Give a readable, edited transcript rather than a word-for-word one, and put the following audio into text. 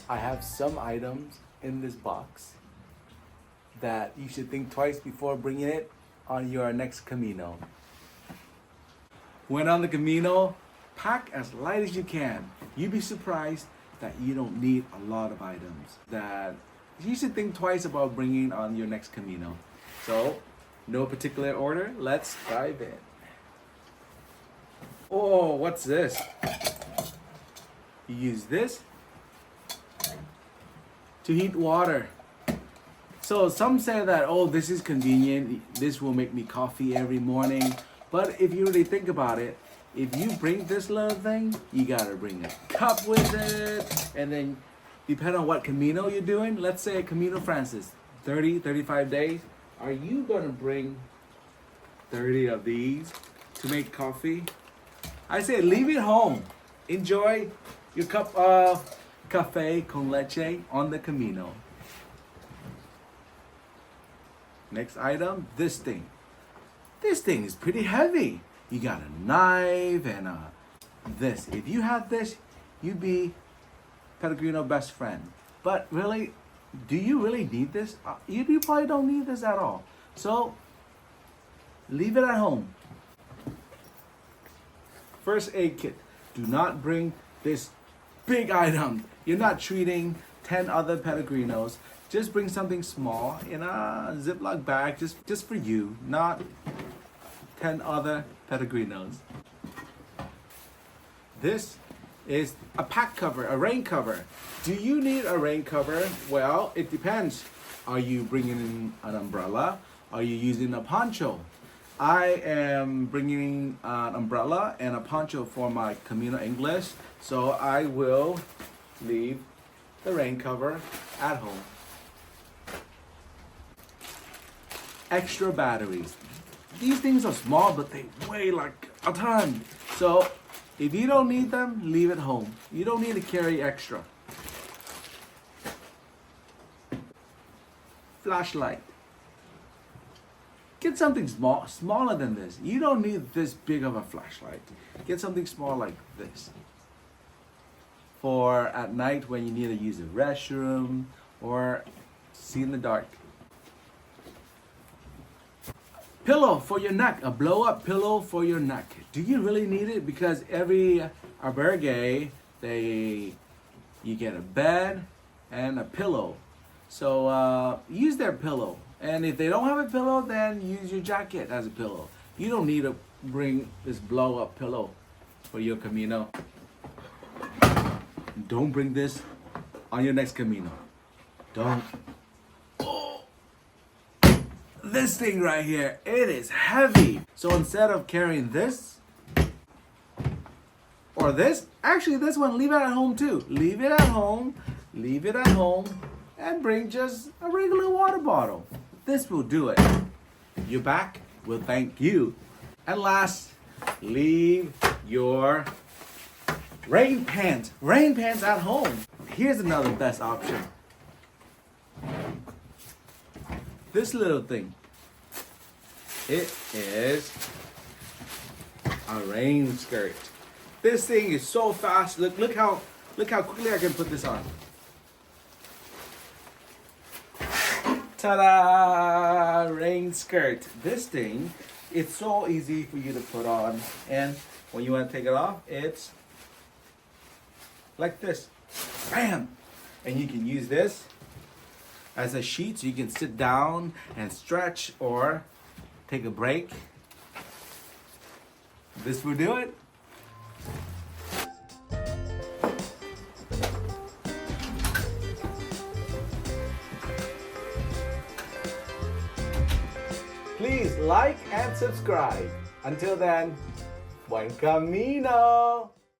I have some items in this box that you should think twice before bringing it on your next Camino. When on the Camino, pack as light as you can. You'd be surprised that you don't need a lot of items that you should think twice about bringing on your next Camino. So, no particular order, let's dive in. Oh, what's this? You use this to heat water. So some say that, oh, this is convenient, this will make me coffee every morning. But if you really think about it, if you bring this little thing, you gotta bring a cup with it. And then depending on what Camino you're doing, let's say Camino Francis, 30, 35 days, are you gonna bring 30 of these to make coffee? I say leave it home. Enjoy your cup of cafe con leche on the Camino. Next item, this thing. This thing is pretty heavy. You got a knife and this. If you have this, you'd be Pellegrino best friend. But really, do you really need this? You probably don't need this at all. So, leave it at home. First aid kit. Do not bring this big item. You're not treating 10 other Pellegrinos. Just bring something small in a Ziploc bag just for you, not 10 other Pellegrinos. This is a pack cover, a rain cover. Do you need a rain cover? Well, it depends. Are you bringing in an umbrella? Are you using a poncho? I am bringing an umbrella and a poncho for my Camino English, so I will leave the rain cover at home. Extra batteries. These things are small, but they weigh like a ton. So if you don't need them, leave it home. You don't need to carry extra. Flashlight. Get something small, smaller than this. You don't need this big of a flashlight. Get something small like this. For at night when you need to use the restroom or see in the dark. Pillow for your neck, a blow-up pillow for your neck. Do you really need it? Because every albergue, you get a bed and a pillow. So use their pillow. And if they don't have a pillow, then use your jacket as a pillow. You don't need to bring this blow-up pillow for your Camino. Don't bring this on your next Camino. Don't. This thing right here, it is heavy. So instead of carrying this or this, actually this one, leave it at home too. Leave it at home, leave it at home, and bring just a regular water bottle. This will do it. Your back will thank you. And last, leave your rain pants. Rain pants at home. Here's another best option. This little thing, it is a rain skirt. This thing is so fast. Look how quickly I can put this on. Ta-da! Rain skirt. This thing, it's so easy for you to put on, and when you want to take it off, it's like this. Bam! And you can use this as a sheet, so you can sit down and stretch or take a break. This will do it. Please like and subscribe. Until then, buen camino!